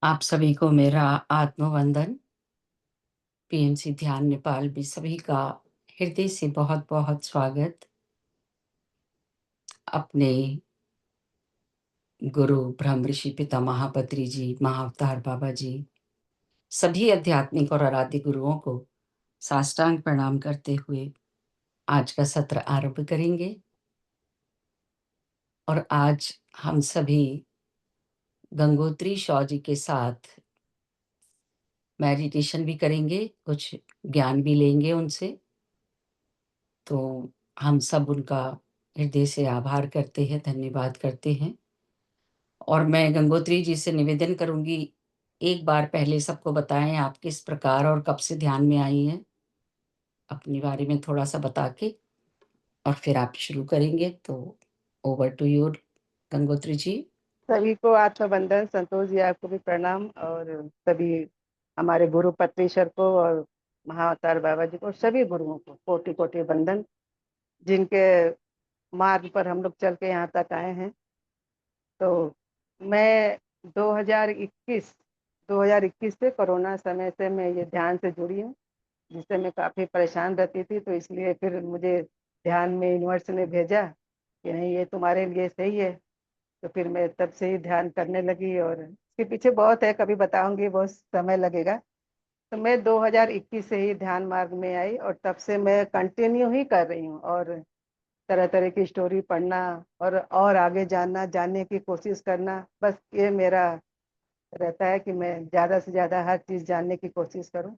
आप सभी को मेरा आत्मवंदन। पीएमसी ध्यान नेपाल भी सभी का हृदय से बहुत-बहुत स्वागत। अपने गुरु ब्रह्म ऋषि पितामह पत्री जी, महाअवतार बाबा जी, सभी आध्यात्मिक और आराध्य गुरुओं को साष्टांग प्रणाम करते हुए आज का सत्र आरंभ करेंगे। और आज हम सभी गंगोत्री शॉ जी के साथ मेडिटेशन भी करेंगे, कुछ ज्ञान भी लेंगे उनसे। तो हम सब उनका हृदय से आभार करते हैं, धन्यवाद करते हैं। और मैं गंगोत्री जी से निवेदन करूँगी, एक बार पहले सबको बताएँ आप किस प्रकार और कब से ध्यान में आई हैं? अपने बारे में थोड़ा-सा बता के और फिर आप शुरू करेंगे, तो ओवर टू यू गंगोत्री जी। सभी को आत्मबंधन। संतोष जी, आपको भी प्रणाम। और सभी हमारे गुरु पत्नीश्वर को और महाअवतार बाबा जी को, सभी गुरुओं को कोटि कोटि वंदन, जिनके मार्ग पर हम लोग चल के यहाँ तक आए हैं। तो मैं 2021 से कोरोना समय से मैं ये ध्यान से जुड़ी हूँ, जिससे मैं काफ़ी परेशान रहती थी। तो इसलिए फिर मुझे ध्यान में यूनिवर्स ने भेजा कि नहीं, ये तुम्हारे लिए सही है। तो फिर मैं तब से ही ध्यान करने लगी, और इसके पीछे बहुत है, कभी बताऊंगी, बहुत समय लगेगा। तो मैं 2021 से ही ध्यान मार्ग में आई, और तब से मैं कंटिन्यू ही कर रही हूँ। और तरह तरह की स्टोरी पढ़ना और आगे जानने की कोशिश करना, बस ये मेरा रहता है कि मैं ज़्यादा से ज़्यादा हर चीज़ जानने की कोशिश करूँ।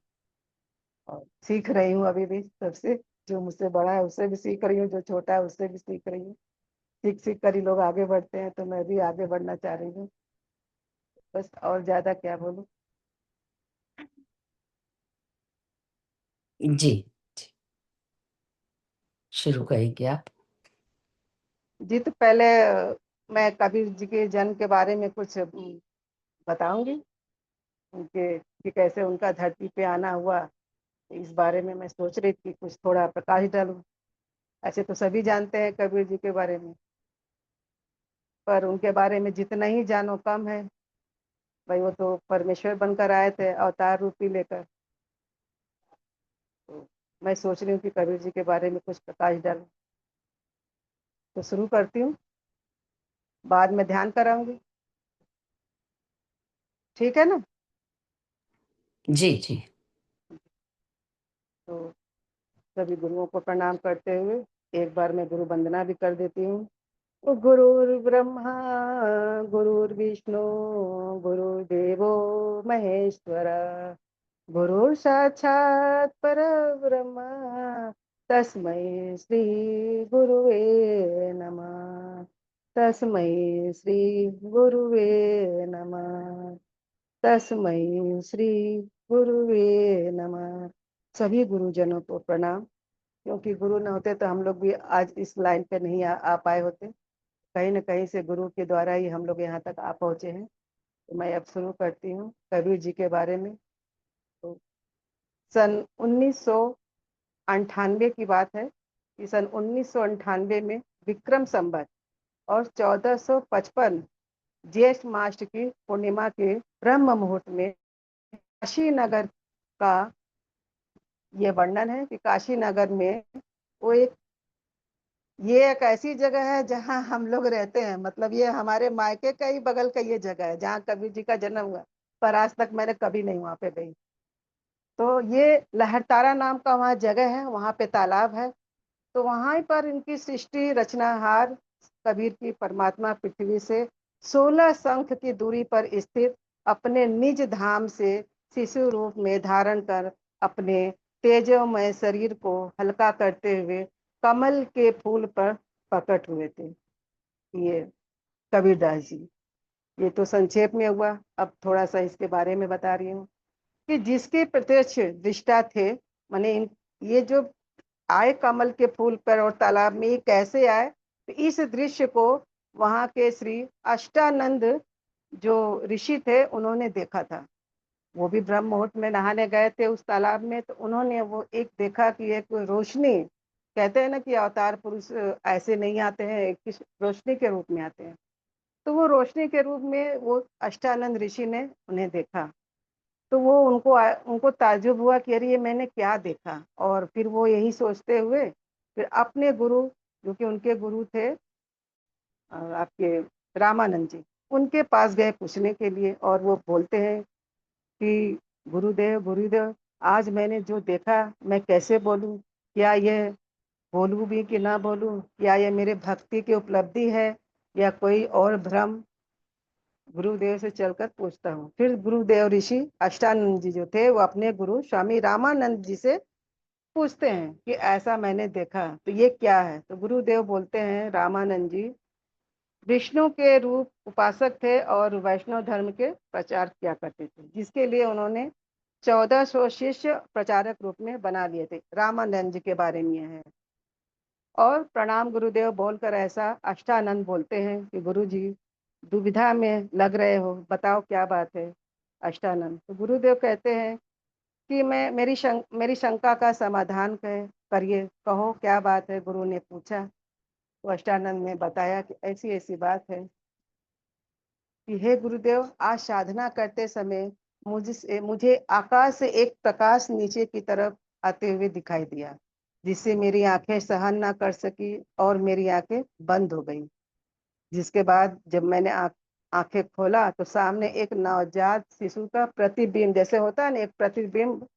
और सीख रही हूँ अभी भी सबसे, जो मुझसे बड़ा है उससे भी सीख रही हूँ, जो छोटा है उससे भी सीख रही हूँ। सीख सीख कर ही लोग आगे बढ़ते हैं, तो मैं भी आगे बढ़ना चाह रही हूँ। बस, और ज्यादा क्या बोलूं। जी, जी, शुरू करेंगे आप। जी, तो पहले मैं कबीर जी के जन्म के बारे में कुछ बताऊंगी, उनके कि कैसे उनका धरती पे आना हुआ। इस बारे में मैं सोच रही थी कुछ थोड़ा प्रकाश डालूं। ऐसे तो सभी जानते हैं कबीर जी के बारे में, पर उनके बारे में जितना ही जानो कम है। भाई, वो तो परमेश्वर बनकर आए थे अवतार रूपी लेकर। तो मैं सोच रही हूँ कि कबीर जी के बारे में कुछ प्रकाश डालूं। तो शुरू करती हूँ, बाद में ध्यान कराऊंगी, ठीक है ना? जी, जी। तो सभी गुरुओं को प्रणाम करते हुए एक बार मैं गुरु वंदना भी कर देती हूँ। गुरुर्ब्रह्मा गुरुर्विष्णु गुरुदेवो महेश्वर, गुरु साक्षात परब्रह्म, तस्मै श्री गुरुवे नमः। तस्मै श्री गुरुवे नमः। तस्मै श्री गुरुवे नमः। सभी गुरुजनों को प्रणाम, क्योंकि गुरु न होते तो हम लोग भी आज इस लाइन पे नहीं आ पाए होते। कहीं न कहीं से गुरु के द्वारा ही हम लोग यहाँ तक आ पहुँचे हैं। तो मैं अब शुरू करती हूँ कबीर जी के बारे में। तो सन 1998 की बात है कि सन 1998 में विक्रम संवत और 1455 ज्येष्ठ मास की पूर्णिमा के ब्रह्म मुहूर्त में काशी नगर का ये वर्णन है कि काशी नगर में वो एक ये एक ऐसी जगह है जहाँ हम लोग रहते हैं। मतलब ये हमारे मायके का ही बगल का ये जगह है जहाँ कबीर जी का जन्म हुआ। पर आज तक मैंने कभी नहीं वहाँ पे गई। तो ये लहरतारा नाम का वहाँ जगह है, वहाँ पे तालाब है। तो वहाँ पर इनकी सृष्टि रचनाहार कबीर की परमात्मा पृथ्वी से 16 शंख की दूरी पर स्थित अपने निज धाम से शिशु रूप में धारण कर अपने तेजोमय शरीर को हल्का करते हुए कमल के फूल पर प्रकट हुए थे। ये कबीरदास जी। ये तो संक्षेप में हुआ। अब थोड़ा सा इसके बारे में बता रही हूँ कि जिसके प्रत्यक्ष दृष्टा थे, माने ये जो आए कमल के फूल पर और तालाब में, ये कैसे आए? तो इस दृश्य को वहाँ के श्री अष्टानंद जो ऋषि थे उन्होंने देखा था। वो भी ब्रह्म मुहूर्त में नहाने गए थे उस तालाब में। तो उन्होंने वो एक देखा कि एक रोशनी, कहते हैं ना कि अवतार पुरुष ऐसे नहीं आते हैं, एक रोशनी के रूप में आते हैं। तो वो रोशनी के रूप में वो अष्टानंद ऋषि ने उन्हें देखा। तो वो उनको ताज्जुब हुआ कि अरे ये मैंने क्या देखा। और फिर वो यही सोचते हुए फिर अपने गुरु, जो कि उनके गुरु थे आपके रामानंद जी, उनके पास गए पूछने के लिए। और वो बोलते हैं कि गुरुदेव गुरुदेव, आज मैंने जो देखा मैं कैसे बोलूं, क्या यह बोलूं भी कि ना बोलूं, क्या यह मेरे भक्ति की उपलब्धि है या कोई और भ्रम। गुरुदेव से चलकर पूछता हूँ। फिर गुरुदेव ऋषि अष्टानंद जी जो थे वो अपने गुरु स्वामी रामानंद जी से पूछते हैं कि ऐसा मैंने देखा, तो ये क्या है। तो गुरुदेव बोलते हैं रामानंद जी विष्णु के रूप उपासक थे और वैष्णव धर्म के प्रचार किया करते थे, जिसके लिए उन्होंने 1400 शिष्य प्रचारक रूप में बना लिए थे। रामानंद जी के बारे में यह है। और प्रणाम गुरुदेव बोलकर ऐसा अष्टानंद बोलते हैं कि गुरु जी दुविधा में लग रहे हो, बताओ क्या बात है। अष्टानंद तो गुरुदेव कहते हैं कि मेरी शंका का समाधान करिए, कहो क्या बात है। गुरु ने पूछा तो अष्टानंद ने बताया कि ऐसी ऐसी बात है कि हे गुरुदेव, आज साधना करते समय मुझे आकाश से एक प्रकाश नीचे की तरफ आते हुए दिखाई दिया, जिससे मेरी आंखें सहन ना कर सकी और मेरी आंखें बंद हो गई। जिसके बाद जब मैंने आंखें खोला तो सामने एक नवजात शिशु का प्रतिबिंब, जैसे होता है ना एक प्रतिबिंब,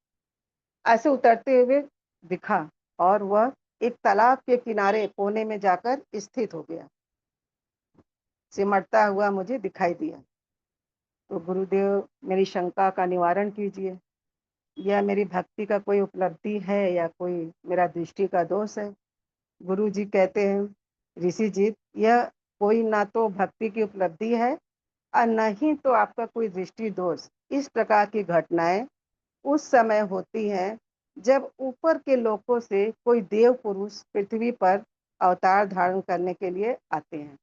ऐसे उतरते हुए दिखा। और वह एक तालाब के किनारे कोने में जाकर स्थित हो गया, सिमटता हुआ मुझे दिखाई दिया। तो गुरुदेव मेरी शंका का निवारण कीजिए, यह मेरी भक्ति का कोई उपलब्धि है या कोई मेरा दृष्टि का दोष है। गुरु जी कहते हैं ऋषि जी, यह कोई ना तो भक्ति की उपलब्धि है और न ही तो आपका कोई दृष्टि दोष। इस प्रकार की घटनाएं उस समय होती हैं जब ऊपर के लोकों से कोई देव पुरुष पृथ्वी पर अवतार धारण करने के लिए आते हैं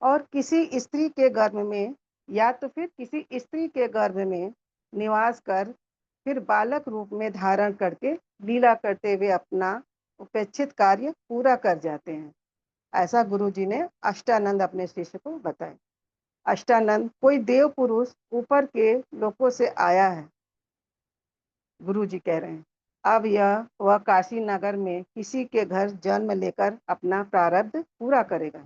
और किसी स्त्री के गर्भ में, या तो फिर किसी स्त्री के गर्भ में निवास कर फिर बालक रूप में धारण करके लीला करते हुए अपना उपेक्षित कार्य पूरा कर जाते हैं। ऐसा गुरु जी ने अष्टानंद अपने शिष्य को बताया। अष्टानंद कोई देव पुरुष ऊपर के लोकों से आया है, गुरु जी कह रहे हैं। अब यह वह काशी नगर में किसी के घर जन्म लेकर अपना प्रारब्ध पूरा करेगा।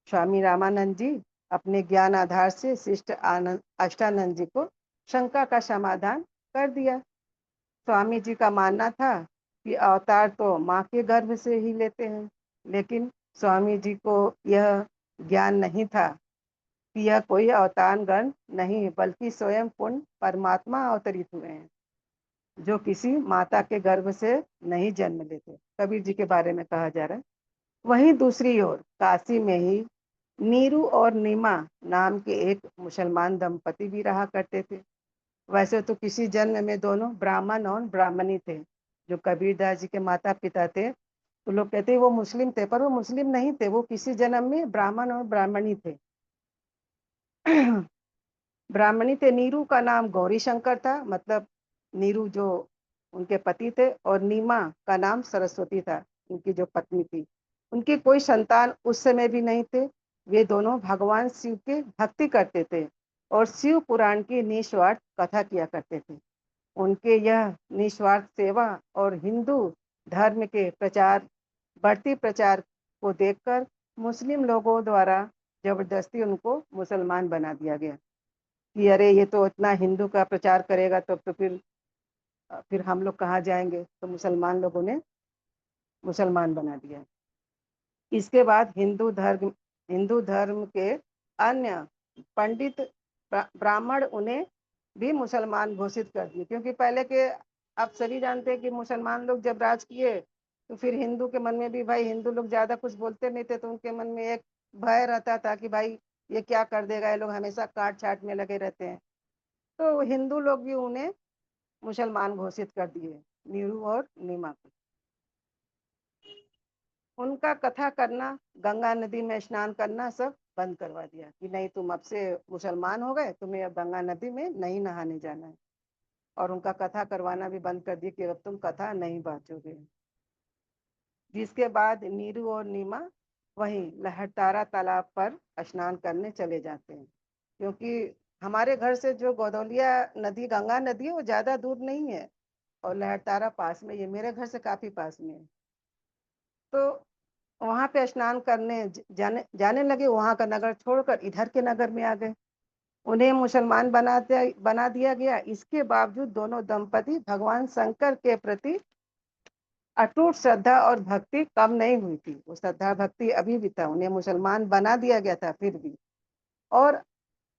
स्वामी रामानंद जी अपने ज्ञान आधार से शिष्ट आनंद अष्टानंद जी को शंका का समाधान कर दिया। स्वामी जी का मानना था कि अवतार तो माँ के गर्भ से ही लेते हैं, लेकिन स्वामी जी को यह ज्ञान नहीं था कि यह कोई अवतार गण नहीं बल्कि स्वयं पूर्ण परमात्मा अवतरित हुए हैं, जो किसी माता के गर्भ से नहीं जन्म लेते। कबीर जी के बारे में कहा जा रहा है। वहीं दूसरी ओर काशी में ही नीरू और नीमा नाम के एक मुसलमान दंपति भी रहा करते थे। वैसे तो किसी जन्म में दोनों ब्राह्मण और ब्राह्मणी थे। जो कबीरदास जी के माता पिता थे तो लोग कहते हैं वो मुस्लिम थे, पर वो मुस्लिम नहीं थे, वो किसी जन्म में ब्राह्मण और ब्राह्मणी थे। ब्राह्मणी थे। नीरू का नाम गौरी शंकर था, मतलब नीरू जो उनके पति थे, और नीमा का नाम सरस्वती था, उनकी जो पत्नी थी। उनकी कोई संतान उस समय भी नहीं थे। वे दोनों भगवान शिव के भक्ति करते थे और शिव पुराण की निस्वार्थ कथा किया करते थे। उनके यह निस्वार्थ सेवा और हिंदू धर्म के बढ़ती प्रचार को देखकर मुस्लिम लोगों द्वारा जबरदस्ती उनको मुसलमान बना दिया गया कि अरे ये तो इतना हिंदू का प्रचार करेगा तो फिर हम लोग कहाँ जाएंगे। तो मुसलमान लोगों ने मुसलमान बना दिया। इसके बाद हिंदू धर्म के अन्य पंडित ब्राह्मण उन्हें भी मुसलमान घोषित कर दिए, क्योंकि पहले के आप सभी जानते हैं कि मुसलमान लोग जब राज किए तो फिर हिंदू के मन में भी, भाई हिंदू लोग ज्यादा कुछ बोलते नहीं थे, तो उनके मन में एक भय रहता था कि भाई ये क्या कर देगा, ये लोग हमेशा काट छाट में लगे रहते हैं। तो हिंदू लोग भी उन्हें मुसलमान घोषित कर दिए, नीरू और नीमा को। उनका कथा करना, गंगा नदी में स्नान करना सब बंद करवा दिया कि नहीं, तुम अब से मुसलमान हो गए, तुम्हें अब गंगा नदी में नहीं नहाने जाना है। और उनका कथा करवाना भी बंद कर दिया कि अब तुम कथा नहीं बांचोगे। जिसके बाद नीरू और नीमा वहीं लहरतारा तालाब पर स्नान करने चले जाते हैं, क्योंकि हमारे घर से जो गोदौलिया नदी, गंगा नदी है, वो ज़्यादा दूर नहीं है और लहरतारा पास में, ये मेरे घर से काफ़ी पास में है। तो वहाँ पे स्नान करने जाने जाने लगे, वहाँ का नगर छोड़कर इधर के नगर में आ गए। उन्हें मुसलमान बना दिया गया। इसके बावजूद दोनों दंपति भगवान शंकर के प्रति अटूट श्रद्धा और भक्ति कम नहीं हुई थी। वो श्रद्धा भक्ति अभी भी था, उन्हें मुसलमान बना दिया गया था फिर भी। और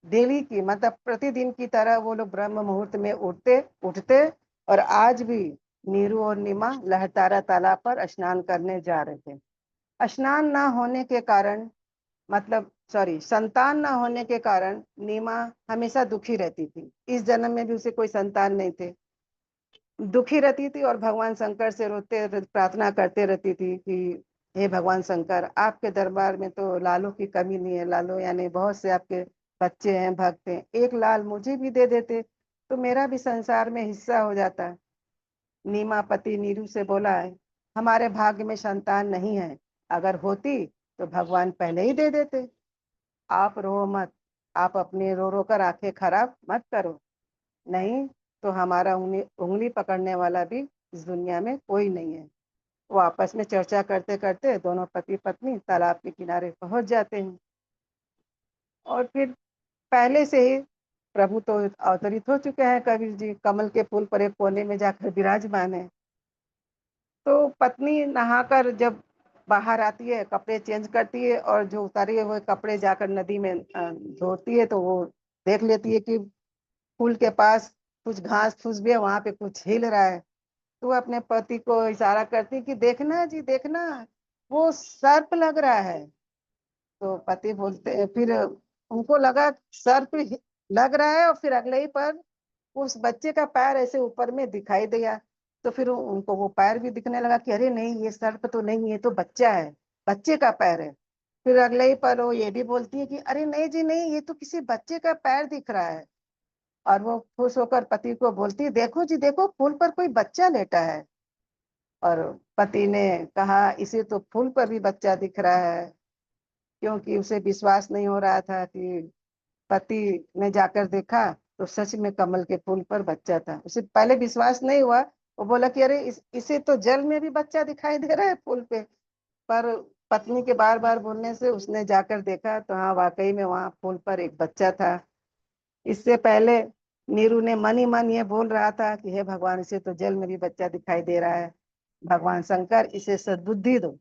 डेली की मतलब प्रतिदिन की तरह वो लोग ब्रह्म मुहूर्त में उठते और आज भी नीरू और नीमा लहरतारा तालाब पर स्नान करने जा रहे थे। स्नान ना होने के कारण, मतलब सॉरी, संतान ना होने के कारण नीमा हमेशा दुखी रहती थी। इस जन्म में भी उसे कोई संतान नहीं थे, दुखी रहती थी और भगवान शंकर से प्रार्थना करते रहती थी कि हे भगवान शंकर, आपके दरबार में तो लालों की कमी नहीं है। लालो यानी बहुत से आपके बच्चे हैं, भक्त हैं, एक लाल मुझे भी दे देते तो मेरा भी संसार में हिस्सा हो जाता। नीमा पति नीरू से बोला है, हमारे भाग्य में संतान नहीं है, अगर होती तो भगवान पहले ही दे देते। आप रो मत, आप अपने रो रो कर आंखें खराब मत करो, नहीं तो हमारा उंगली उंगली पकड़ने वाला भी इस दुनिया में कोई नहीं है। वो आपस में चर्चा करते करते दोनों पति पत्नी तालाब के किनारे पहुंच जाते हैं और फिर पहले से ही प्रभु तो अवतरित हो चुके हैं, कबीर जी कमल के फूल पर एक कोने में जाकर विराजमान है। तो पत्नी नहाकर जब बाहर आती है, कपड़े चेंज करती है और जो उतारे हुए कपड़े जाकर नदी में धोती है, तो वो देख लेती है कि पुल के पास कुछ घास फूस भी है, वहां पे कुछ हिल रहा है। तो वो अपने पति को इशारा करती है कि देखना जी देखना, वो सर्प लग रहा है। तो पति बोलते हैं, फिर उनको लगा सर्प लग रहा है और फिर अगले ही पर उस बच्चे का पैर ऐसे ऊपर में दिखाई दिया। तो फिर उनको वो पैर भी दिखने लगा कि अरे नहीं, ये सर्प तो नहीं, ये तो बच्चा है, बच्चे का पैर है। फिर अगले ही पर वो ये भी बोलती है कि अरे नहीं जी नहीं, ये तो किसी बच्चे का पैर दिख रहा है। और वो खुश होकर पति को बोलती है, देखो जी देखो, फूल पर कोई बच्चा लेटा है। और पति ने कहा, इसे तो फूल पर भी बच्चा दिख रहा है, क्योंकि उसे विश्वास नहीं हो रहा था कि पति ने जाकर देखा तो सच में कमल के फूल पर बच्चा था। उसे पहले विश्वास नहीं हुआ। वो बोला कि अरे इसे तो जल में भी बच्चा दिखाई दे रहा है फूल पे। पर पत्नी के बार बार बोलने से उसने जाकर देखा तो हाँ, वाकई में वहां फूल पर एक बच्चा था। इससे पहले नीरू ने मन ही मन ये बोल रहा था कि हे भगवान, इसे तो जल में भी बच्चा दिखाई दे रहा है, भगवान शंकर इसे सद्बुद्धि दो।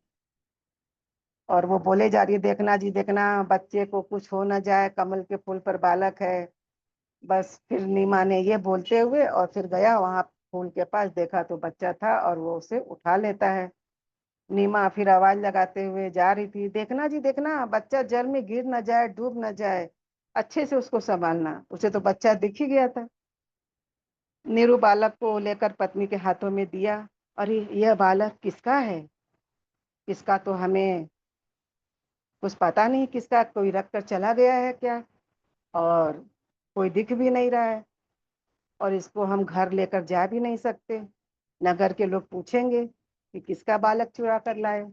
और वो बोले जा रही है, देखना जी देखना, बच्चे को कुछ हो ना जाए, कमल के फूल पर बालक है। बस फिर नीमा ने ये बोलते हुए और फिर गया वहां फूल के पास, देखा तो बच्चा था और वो उसे उठा लेता है। नीमा फिर आवाज लगाते हुए जा रही थी, देखना जी देखना, बच्चा जल में गिर ना जाए, डूब ना जाए, अच्छे से उसको संभालना। उसे तो बच्चा दिख ही गया था। नीरू बालक को लेकर पत्नी के हाथों में दिया। अरे यह बालक किसका है, किसका तो हमें कुछ पता नहीं, किसका, कोई रख कर चला गया है क्या, और कोई दिख भी नहीं रहा है, और इसको हम घर लेकर जा भी नहीं सकते, नगर के लोग पूछेंगे कि किसका बालक चुरा कर लाए।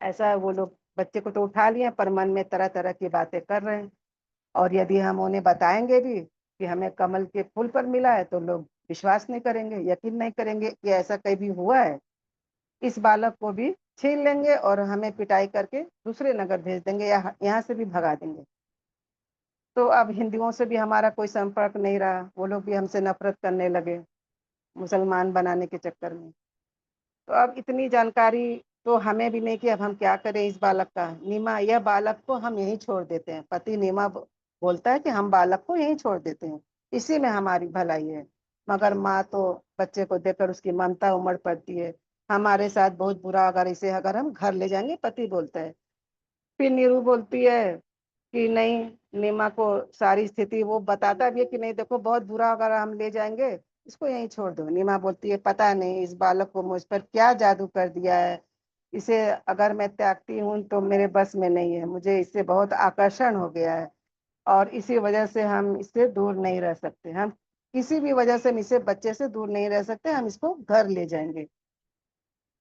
ऐसा वो लोग बच्चे को तो उठा लिए पर मन में तरह तरह की बातें कर रहे हैं। और यदि हम उन्हें बताएंगे भी कि हमें कमल के फूल पर मिला है, तो लोग विश्वास नहीं करेंगे, यकीन नहीं करेंगे कि ऐसा कभी हुआ है। इस बालक को भी छीन लेंगे और हमें पिटाई करके दूसरे नगर भेज देंगे या यहाँ से भी भगा देंगे। तो अब हिंदुओं से भी हमारा कोई संपर्क नहीं रहा, वो लोग भी हमसे नफरत करने लगे मुसलमान बनाने के चक्कर में। तो अब इतनी जानकारी तो हमें भी नहीं कि अब हम क्या करें इस बालक का। नीमा, यह बालक को हम यहीं छोड़ देते हैं। पति नीमा बोलता है कि हम बालक को यहीं छोड़ देते हैं, इसी में हमारी भलाई है। मगर माँ तो बच्चे को देखकर उसकी ममता उमड़ पड़ती है, हमारे साथ बहुत बुरा, अगर इसे अगर हम घर ले जाएंगे, पति बोलता है। फिर नीरू बोलती है कि नहीं, नीमा को सारी स्थिति वो बताता भी है कि नहीं देखो, बहुत बुरा, अगर हम ले जाएंगे, इसको यहीं छोड़ दो। नीमा बोलती है, पता नहीं इस बालक को मुझ पर क्या जादू कर दिया है, इसे अगर मैं त्यागती हूँ तो मेरे बस में नहीं है, मुझे इससे बहुत आकर्षण हो गया है और इसी वजह से हम इससे दूर नहीं रह सकते, हम किसी भी वजह से हम इसे बच्चे से दूर नहीं रह सकते, हम इसको घर ले जाएंगे।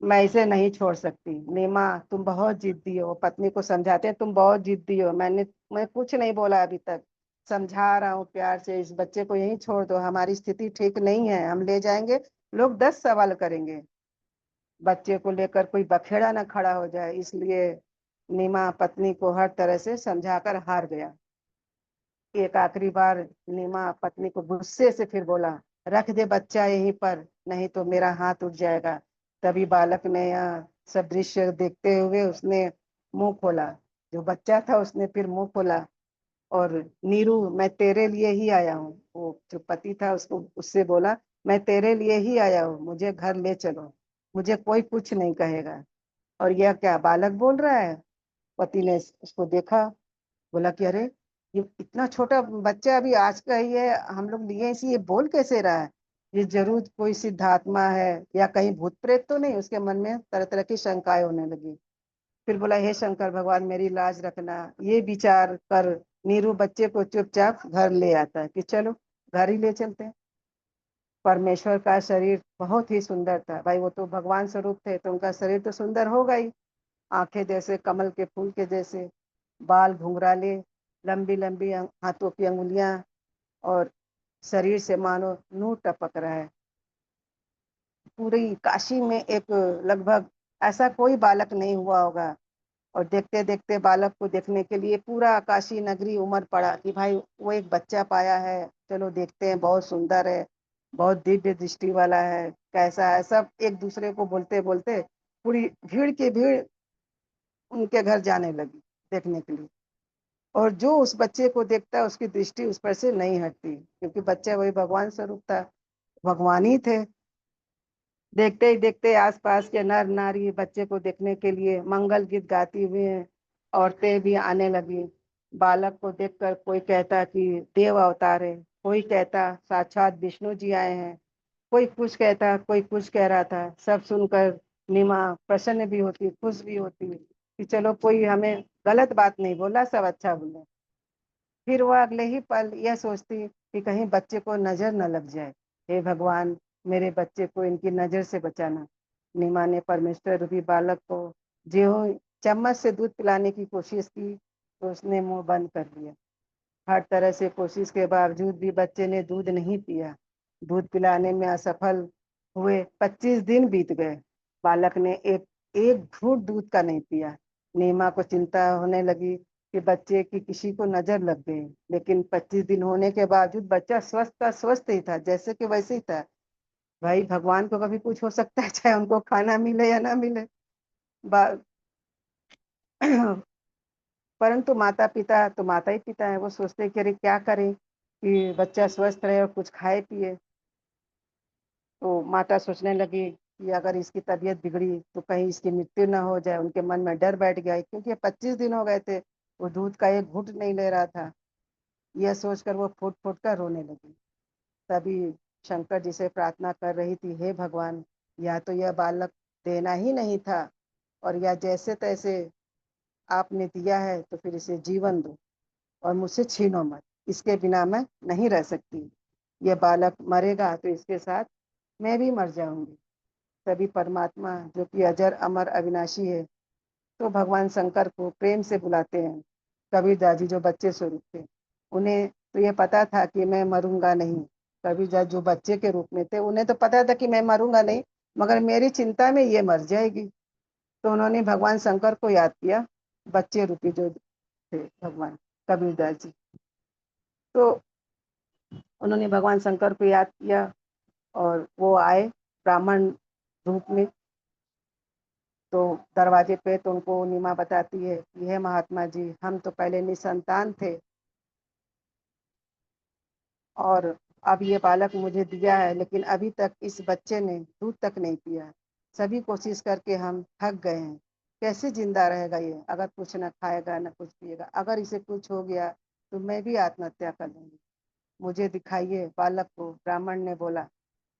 मैं इसे नहीं छोड़ सकती। नीमा, तुम बहुत जिद्दी हो। पत्नी को समझाते हैं, तुम बहुत जिद्दी हो। मैं कुछ नहीं बोला अभी तक। समझा रहा हूँ प्यार से, इस बच्चे को यहीं छोड़ दो, हमारी स्थिति ठीक नहीं है, हम ले जाएंगे, लोग 10 सवाल करेंगे। बच्चे को लेकर कोई बखेड़ा ना खड़ा हो जाए, इसलिए नीमा पत्नी को हर तरह से समझाकर हार गया। एक आखिरी बार नीमा पत्नी को गुस्से से फिर बोला, रख दे बच्चा यहीं पर, नहीं तो मेरा हाथ उठ जाएगा। तभी बालक ने यह सब दृश्य देखते हुए उसने मुंह खोला। जो बच्चा था उसने फिर मुंह खोला और, नीरू, मैं तेरे लिए ही आया हूँ। वो जो पति था उसको उससे बोला, मैं तेरे लिए ही आया हूँ, मुझे घर ले चलो, मुझे कोई कुछ नहीं कहेगा। और यह क्या बालक बोल रहा है? पति ने उसको देखा, बोला कि अरे, ये इतना छोटा बच्चा अभी आज का ही है, हम लोग लिए इसी, ये बोल कैसे रहा है? ये जरूर कोई सिद्धात्मा है या कहीं भूत प्रेत तो नहीं। उसके मन में तरह तरह की शंकाएं होने लगी। फिर बोला, हे शंकर भगवान, मेरी लाज रखना। ये विचार कर नीरू बच्चे को चुपचाप घर ले आता है कि चलो घर ही ले चलते हैं। परमेश्वर का शरीर बहुत ही सुंदर था भाई, वो तो भगवान स्वरूप थे तो उनका शरीर तो सुंदर होगा ही। आंखें जैसे कमल के फूल के जैसे, बाल घुंघराले, लंबी लंबी हाथों की अंगुलियां, और शरीर से मानो नूर टपक रहा है। पूरी काशी में एक लगभग ऐसा कोई बालक नहीं हुआ होगा। और देखते देखते बालक को देखने के लिए पूरा काशी नगरी उमड़ पड़ा कि भाई वो एक बच्चा पाया है, चलो देखते हैं, बहुत सुंदर है, बहुत दिव्य दृष्टि वाला है, कैसा है। सब एक दूसरे को बोलते बोलते पूरी भीड़ की भीड़ उनके घर जाने लगी देखने के लिए। और जो उस बच्चे को देखता है उसकी दृष्टि उस पर से नहीं हटती, क्योंकि बच्चा वही भगवान स्वरूप था, भगवान ही थे। देखते ही देखते आसपास के नर नारी बच्चे को देखने के लिए मंगल गीत गाती हुई औरतें भी आने लगी। बालक को देखकर कोई कहता कि देव अवतार है, कोई कहता साक्षात विष्णु जी आए हैं, कोई कुछ कहता, कोई कुछ कह रहा था। सब सुनकर नीमा प्रसन्न भी होती, खुश भी होती कि चलो कोई हमें गलत बात नहीं बोला, सब अच्छा बोले। फिर वह अगले ही पल यह सोचती कि कहीं बच्चे को नजर न लग जाए। हे भगवान, मेरे बच्चे को इनकी नजर से बचाना। नीमा ने परमेश्वर रूपी बालक को जो चम्मच से दूध पिलाने की कोशिश की तो उसने मुंह बंद कर लिया। हर तरह से कोशिश के बावजूद भी बच्चे ने दूध नहीं पिया। दूध पिलाने में असफल हुए 25 दिन बीत गए। बालक ने एक एक घूंट दूध का नहीं पिया। नीमा को चिंता होने लगी कि बच्चे की किसी को नजर लग गई। लेकिन 25 दिन होने के बावजूद बच्चा स्वस्थ का स्वस्थ ही था, जैसे कि वैसे ही था। भाई भगवान को कभी कुछ हो सकता है, चाहे उनको खाना मिले या ना मिले। परंतु माता पिता तो माता ही पिता है, वो सोचते कि अरे क्या करें कि बच्चा स्वस्थ रहे और कुछ खाए पिए। तो माता सोचने लगी कि अगर इसकी तबीयत बिगड़ी तो कहीं इसकी मृत्यु ना हो जाए। उनके मन में डर बैठ गया, क्योंकि 25 दिन हो गए थे, वो दूध का एक घूंट नहीं ले रहा था। यह सोचकर वो फूट फूट कर रोने लगी। तभी शंकर जी से प्रार्थना कर रही थी, हे भगवान, या तो यह बालक देना ही नहीं था, और या जैसे तैसे आपने दिया है तो फिर इसे जीवन दो और मुझसे छीनो मत। इसके बिना मैं नहीं रह सकती। ये बालक मरेगा तो इसके साथ मैं भी मर जाऊंगी। तभी परमात्मा, जो कि अजर अमर अविनाशी है, तो भगवान शंकर को प्रेम से बुलाते हैं। कबीरदास जी जो बच्चे स्वरूप थे, उन्हें तो ये पता था कि मैं मरूंगा नहीं। कबीरदास जो बच्चे के रूप में थे, उन्हें तो पता था कि मैं मरूंगा नहीं, मगर मेरी चिंता में ये मर जाएगी। तो उन्होंने भगवान शंकर को याद किया, बच्चे रूपी जो थे भगवान कबीरदास जी। तो उन्होंने भगवान शंकर को याद किया और वो आए ब्राह्मण रूप में। तो दरवाजे पे तो उनको नीमा बताती है कि हे महात्मा जी, हम तो पहले निसंतान थे और अब ये बालक मुझे दिया है, लेकिन अभी तक इस बच्चे ने दूध तक नहीं पिया। सभी कोशिश करके हम थक गए हैं। कैसे जिंदा रहेगा ये, अगर कुछ ना खाएगा ना कुछ पिएगा? अगर इसे कुछ हो गया तो मैं भी आत्महत्या कर लूंगी। मुझे दिखाइए बालक को। ब्राह्मण ने बोला,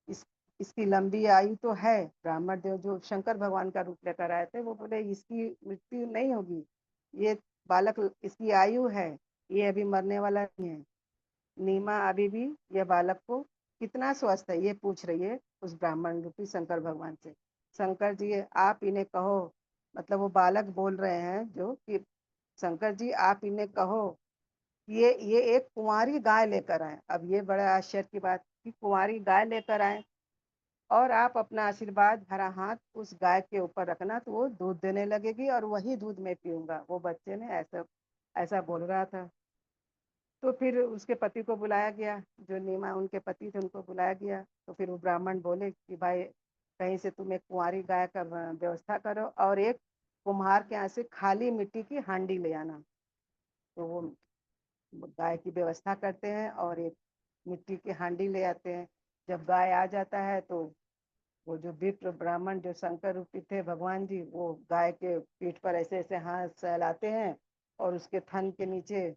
इस इसकी लंबी आयु तो है। ब्राह्मण देव जो शंकर भगवान का रूप लेकर आए थे, वो बोले इसकी मृत्यु नहीं होगी, ये बालक, इसकी आयु है, ये अभी मरने वाला नहीं है। नीमा अभी भी ये बालक को कितना स्वस्थ है ये पूछ रही है उस ब्राह्मण रूपी शंकर भगवान से। शंकर जी आप इन्हें कहो, मतलब वो बालक बोल रहे हैं जो कि शंकर जी आप इन्हें कहो, ये एक कुंवारी गाय लेकर आए। अब ये बड़ा आश्चर्य की बात कि कुंवारी गाय लेकर आए और आप अपना आशीर्वाद भरा हाथ उस गाय के ऊपर रखना तो वो दूध देने लगेगी और वही दूध मैं पीऊंगा। वो बच्चे ने ऐसा ऐसा बोल रहा था। तो फिर उसके पति को बुलाया गया, जो नीमा उनके पति थे उनको बुलाया गया। तो फिर वो ब्राह्मण बोले कि भाई कहीं से तुम एक कुंवारी गाय का व्यवस्था करो और एक कुम्हार के यहाँ से खाली मिट्टी की हांडी ले आना। तो वो गाय की व्यवस्था करते हैं और एक मिट्टी की हांडी ले आते हैं। जब गाय आ जाता है तो वो जो विप्र ब्राह्मण जो शंकर रूपी थे भगवान जी, वो गाय के पीठ पर ऐसे ऐसे हाथ सहलाते हैं और उसके थन के नीचे,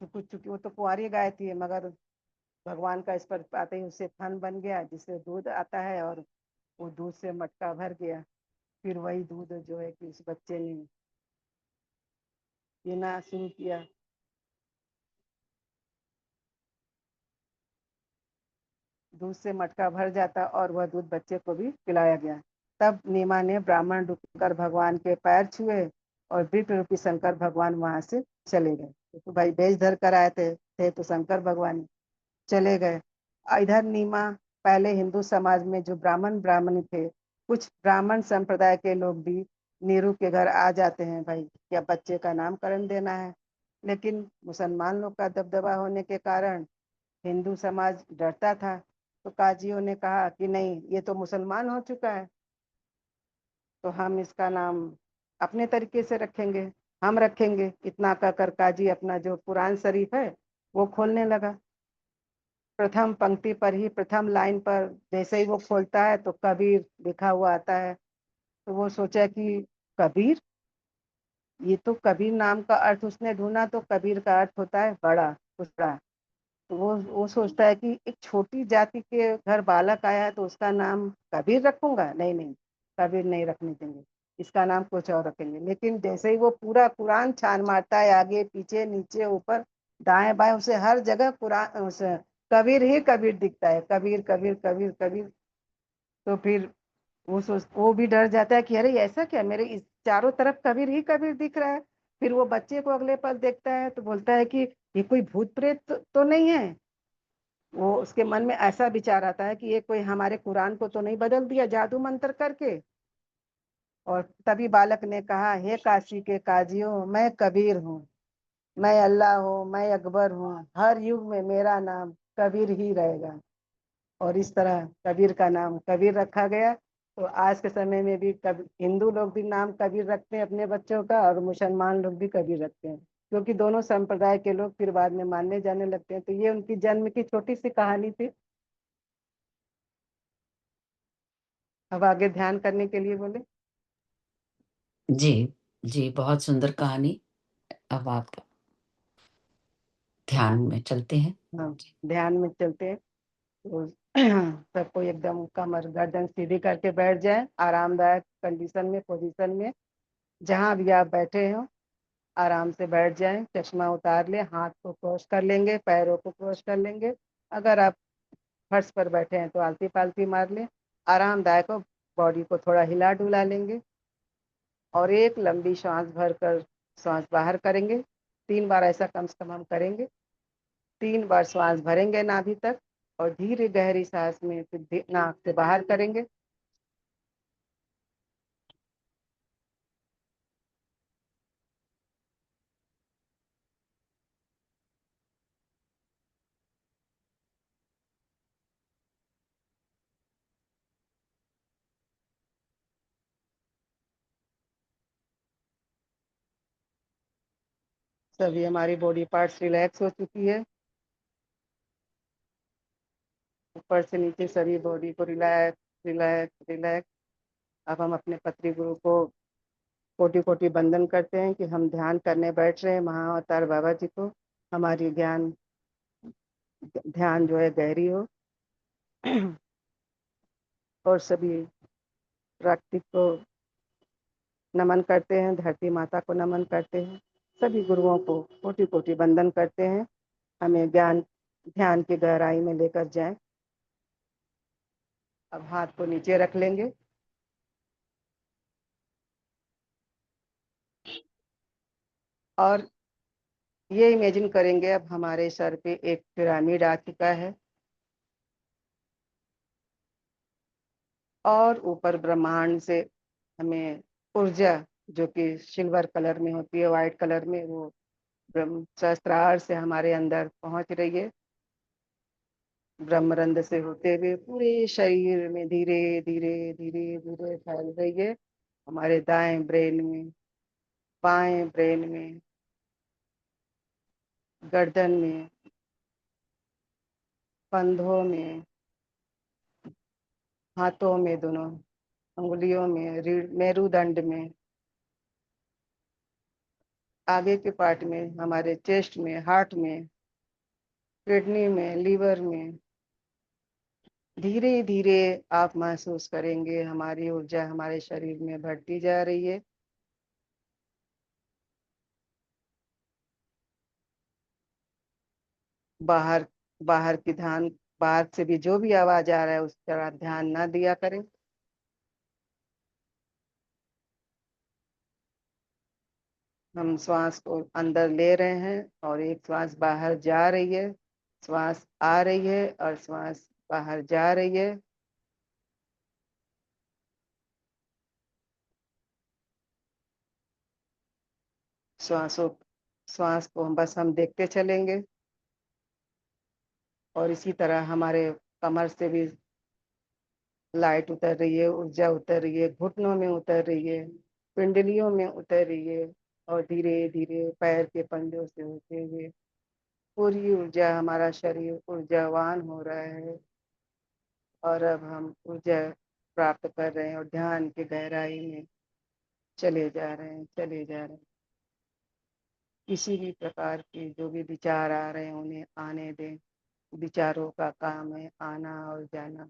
चूंकि वो तो कुंवारी गाय थी मगर भगवान का स्पर्श पाते ही उससे थन बन गया जिससे दूध आता है और वो दूध से मटका भर गया। फिर वही दूध जो है कि उस बच्चे ने पीना शुरू किया। दूध से मटका भर जाता और वह दूध बच्चे को भी पिलाया गया। तब नीमा ने ब्राह्मण रूप कर भगवान के पैर छुए और विप्र रूपी शंकर भगवान वहां से चले गए। तो भाई बेच धर कर आए थे तो शंकर भगवान चले गए। इधर नीमा पहले हिंदू समाज में जो ब्राह्मण ब्राह्मणी थे, कुछ ब्राह्मण संप्रदाय के लोग भी नीरू के घर आ जाते हैं, भाई क्या बच्चे का नामकरण देना है। लेकिन मुसलमान लोग का दबदबा होने के कारण हिंदू समाज डरता था। तो काजियों ने कहा कि नहीं, ये तो मुसलमान हो चुका है तो हम इसका नाम अपने तरीके से रखेंगे, हम रखेंगे। इतना कहकर काजी अपना जो कुरान शरीफ है वो खोलने लगा। प्रथम पंक्ति पर ही प्रथम लाइन पर जैसे ही वो खोलता है तो कबीर लिखा हुआ आता है। तो वो सोचा कि कबीर, ये तो कबीर नाम का अर्थ उसने ढूंढा तो कबीर का अर्थ होता है बड़ा, कुछ बड़ा। तो वो सोचता है कि एक छोटी जाति के घर बालक आया है तो उसका नाम कबीर रखूंगा, नहीं नहीं, कबीर नहीं रखने देंगे, इसका नाम कुछ और रखेंगे। लेकिन जैसे ही वो पूरा कुरान छान मारता है, आगे पीछे नीचे ऊपर दाएं बाएं, उसे हर जगह कुरान उसे कबीर ही कबीर दिखता है, कबीर कबीर कबीर कबीर। तो फिर वो भी डर जाता है कि अरे ऐसा क्या, मेरे इस चारों तरफ कबीर ही कबीर दिख रहा है। फिर वो बच्चे को अगले पल देखता है तो बोलता है कि ये कोई भूत प्रेत तो नहीं है। वो उसके मन में ऐसा विचार आता है कि ये कोई हमारे कुरान को तो नहीं बदल दिया जादू मंत्र करके। और तभी बालक ने कहा, हे काशी के काजियों, मैं कबीर हूँ, मैं अल्लाह हूँ, मैं अकबर हूँ, हर युग में मेरा नाम कबीर ही रहेगा। और इस तरह कबीर का नाम कबीर रखा गया। तो आज के समय में भी हिंदू लोग भी नाम कबीर रखते हैं अपने बच्चों का और मुसलमान लोग भी कबीर रखते हैं, क्योंकि दोनों संप्रदाय के लोग फिर बाद में मानने जाने लगते हैं। तो ये उनकी जन्म की छोटी सी कहानी थी। अब आगे ध्यान करने के लिए बोले। जी, जी, बहुत सुंदर कहानी। अब आप ध्यान में चलते हैं। हाँ, ध्यान में चलते हैं। तो सबको एकदम कमर गर्दन सीधी करके बैठ जाए, आरामदायक कंडीशन में, पोजीशन में, जहां भी आप बैठे हो आराम से बैठ जाएं। चश्मा उतार ले, हाथ को क्रॉस कर लेंगे, पैरों को क्रॉस कर लेंगे। अगर आप फर्श पर बैठे हैं तो आलती पालती मार लें, आरामदायक हो। बॉडी को थोड़ा हिला डुला लेंगे और एक लंबी सांस भरकर सांस बाहर करेंगे। 3 बार ऐसा कम से कम हम करेंगे। 3 बार सांस भरेंगे नाभि तक और धीरे गहरी सांस में फिर नाक से बाहर करेंगे। सभी हमारी बॉडी पार्ट्स रिलैक्स हो चुकी है, ऊपर से नीचे सभी बॉडी को रिलैक्स रिलैक्स रिलैक्स। अब हम अपने पत्री गुरु को कोटि कोटि बंदन करते हैं कि हम ध्यान करने बैठ रहे हैं महाअवतार बाबा जी को। हमारी ध्यान जो है गहरी हो। और सभी प्रकृति को नमन करते हैं, धरती माता को नमन करते हैं, सभी गुरुओं को कोटि कोटि बंदन करते हैं। हमें ज्ञान ध्यान की गहराई में लेकर जाएं। अब हाथ को नीचे रख लेंगे और ये इमेजिन करेंगे अब हमारे सर पे एक पिरामिड आ चुका है और ऊपर ब्रह्मांड से हमें ऊर्जा, जो कि सिल्वर कलर में होती है, व्हाइट कलर में, वो ब्रह्म सहस्त्रार से हमारे अंदर पहुंच रही है, ब्रह्मरंध्र से होते हुए पूरे शरीर में धीरे धीरे धीरे धीरे फैल रही है, हमारे दाएं ब्रेन में, बाएं ब्रेन में, गर्दन में, कंधों में, हाथों में, दोनों अंगुलियों में, मेरुदंड में, आगे के पार्ट में, हमारे चेस्ट में, हार्ट में, किडनी में, लीवर में। धीरे धीरे आप महसूस करेंगे हमारी ऊर्जा हमारे शरीर में बढ़ती जा रही है। बाहर बाहर की ध्यान, बाहर से भी जो भी आवाज आ रहा है उस पर ध्यान ना दिया करें। हम श्वास को अंदर ले रहे हैं और एक श्वास बाहर जा रही है, श्वास आ रही है और श्वास बाहर जा रही है। श्वासों श्वास को हम देखते चलेंगे और इसी तरह हमारे कमर से भी लाइट उतर रही है, ऊर्जा उतर रही है, घुटनों में उतर रही है, पिंडलियों में उतर रही है और धीरे धीरे पैर के पंजों से होते हुए पूरी ऊर्जा, हमारा शरीर ऊर्जावान हो रहा है। और अब हम ऊर्जा प्राप्त कर रहे हैं और ध्यान की गहराई में चले जा रहे हैं, चले जा रहे हैं। किसी भी प्रकार के जो भी विचार आ रहे हैं उन्हें आने दें, विचारों का काम है आना और जाना,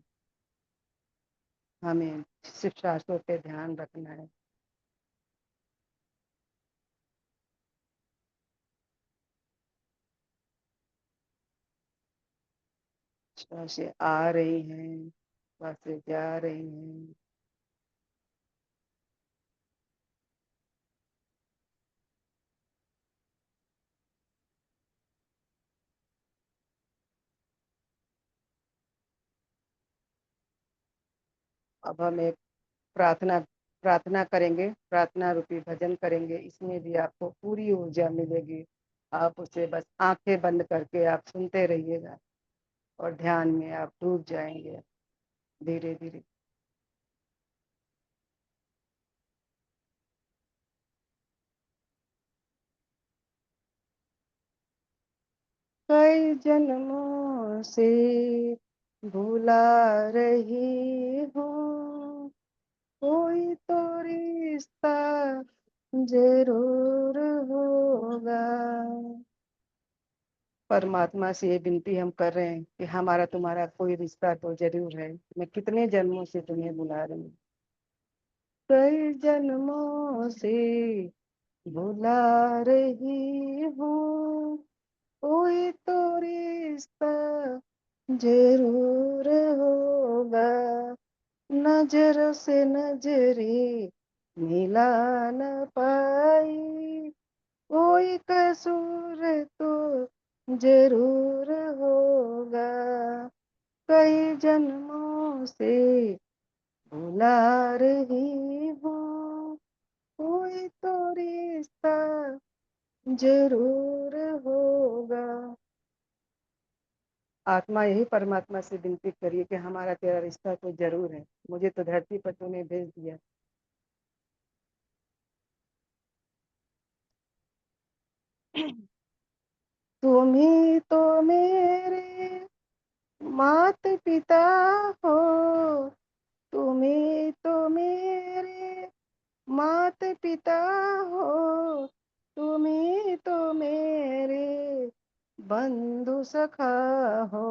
हमें सिर्फ सांसों पे ध्यान रखना है। सांसें आ रही हैं, सांसें जा रही हैं। अब हम एक प्रार्थना प्रार्थना करेंगे, प्रार्थना रूपी भजन करेंगे, इसमें भी आपको पूरी ऊर्जा मिलेगी। आप उसे बस आंखें बंद करके आप सुनते रहिएगा और ध्यान में आप डूब जाएंगे धीरे धीरे। कई जन्मों से भुला रही हूँ, कोई तो रिश्ता जरूर होगा। परमात्मा से ये विनती हम कर रहे हैं कि हमारा तुम्हारा कोई रिश्ता तो जरूर है, मैं कितने जन्मों से तुम्हें बुला रही हूँ, कई जन्मों से बुला रही हूँ, कोई तो रिश्ता जरूर होगा। नजर से नजरे मिला न पाई, कोई कसूर तो जरूर होगा। कई जन्मों से बुला रही हूँ, कोई तो रिश्ता जरूर होगा। आत्मा यही परमात्मा से विनती करिए कि हमारा तेरा रिश्ता तो जरूर है, मुझे तो धरती पर तूने भेज दिया। तुम ही तो मेरे मात पिता हो, तुम ही तो मेरे मात पिता हो, तुम ही तो मेरे बंधु सखा हो।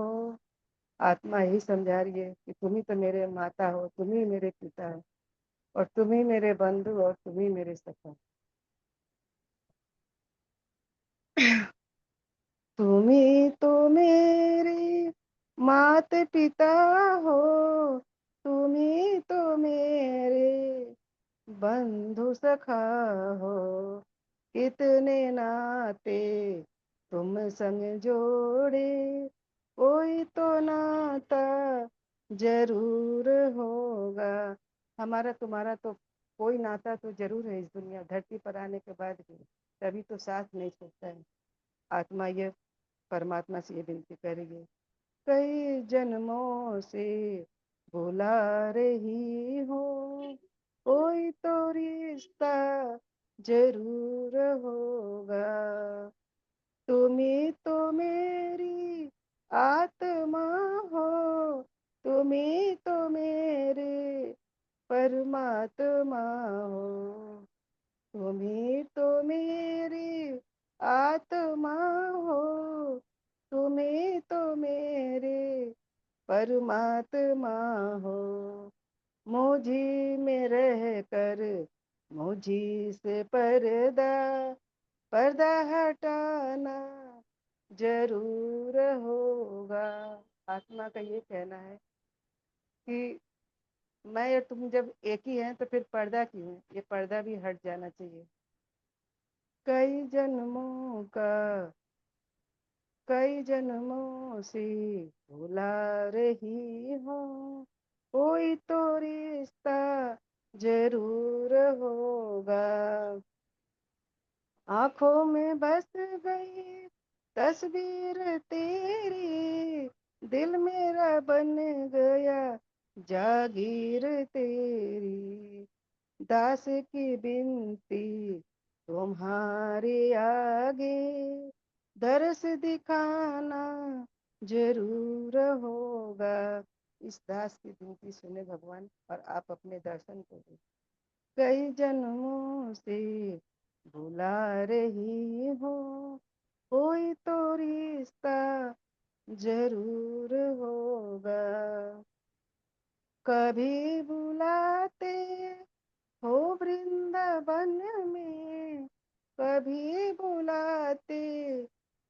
आत्मा यही समझा रही है कि तुम ही तो मेरे माता हो, तुम ही मेरे पिता हो और तुम ही मेरे बंधु और तुम ही मेरे सखा। तुम ही तो मेरे मात पिता हो, तुम ही तो मेरे बंधु सखा हो। कितने नाते तुम संग जोड़े, कोई तो नाता जरूर होगा। हमारा तुम्हारा तो कोई नाता तो जरूर है इस दुनिया धरती पर आने के बाद भी, तभी तो साथ नहीं छूटता है। आत्मा ये परमात्मा से ये विनती करेगी, कई जन्मों से बुला रही हो, कोई तो रिश्ता जरूर होगा। तुम्ही तो मेरी आत्मा हो, तुम्ही तो मेरे परमात्मा हो, तुम्ही तो मेरी आत्मा हो, तुम्ही तो मेरे परमात्मा हो। मुझी में रह कर मुझी से पर्दा पर्दा हटाना जरूर होगा। आत्मा का ये कहना है कि मैं और तुम जब एक ही हैं तो फिर पर्दा क्यों है, ये पर्दा भी हट जाना चाहिए। कई जन्मों का कई जन्मों से बुला रही हो, कोई तो रिश्ता जरूर होगा। आंखों में बस गई तस्वीर तेरी, दिल मेरा बन गया जागीर तेरी, दास की बिनती तुम्हारे आगे, दर्श दिखाना जरूर होगा। इस दास की बिनती सुने भगवान और आप अपने दर्शन को दे। कई जन्मों से बुला रही हो, कोई तो रिश्ता जरूर होगा। कभी बुलाते हो वृंदावन में, कभी बुलाते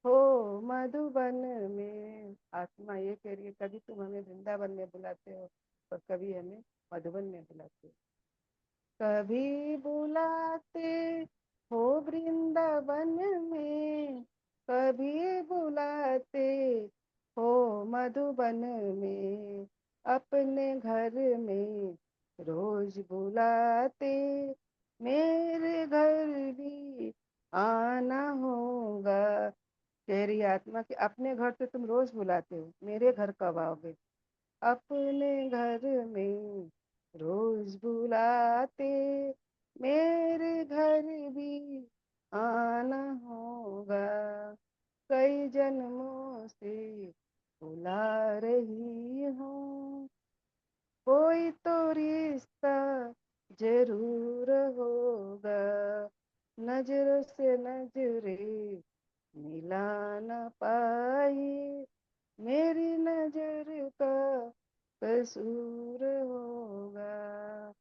हो मधुबन में। आत्मा ये कह रही है, कभी तुम हमें वृंदावन में बुलाते हो और कभी हमें मधुबन में बुलाते हो। कभी बुलाते हो वृंदावन में, कभी बुलाते हो मधुबन में, अपने घर में रोज बुलाते, मेरे घर भी आना होगा। कह रही आत्मा कि अपने घर तो तुम रोज बुलाते हो, मेरे घर कब आओगे। अपने घर में रोज बुलाते, मेरे घर भी आना होगा। कई जन्मों से बुला रही हूँ, कोई तो रिश्ता जरूर होगा। नजर से नजरे मिला न पाई, मेरी नजर का कसूर होगा।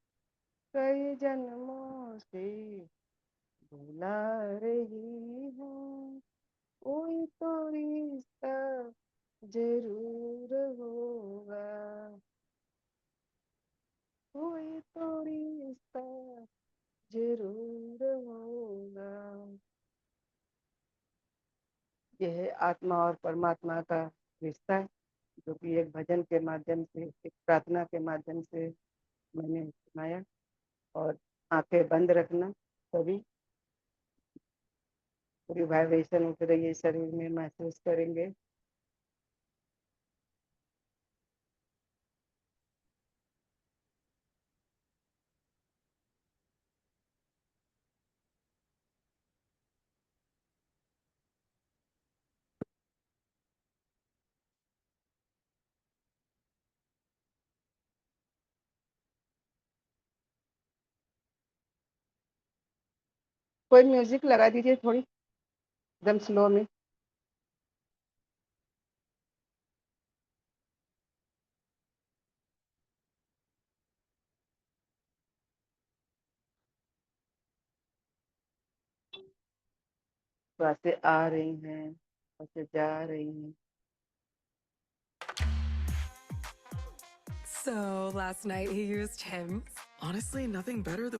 कई जन्मों से बुला रही हूँ, कोई तो रिश्ता जरूर होगा, कोई तो रिश्ता जरूर होगा। यह है आत्मा और परमात्मा का रिश्ता, जो कि एक भजन के माध्यम से, एक प्रार्थना के माध्यम से मैंने सुनाया। और आंखें बंद रखना, तभी पूरी वाइब्रेशन उठ रही है शरीर में, महसूस करेंगे। कोई म्यूजिक लगा दीजिए थोड़ी, एकदम स्लो में। श्वासें आ रही हैं, श्वासें जा रही हैं। So last night he used Hims. Honestly, nothing better than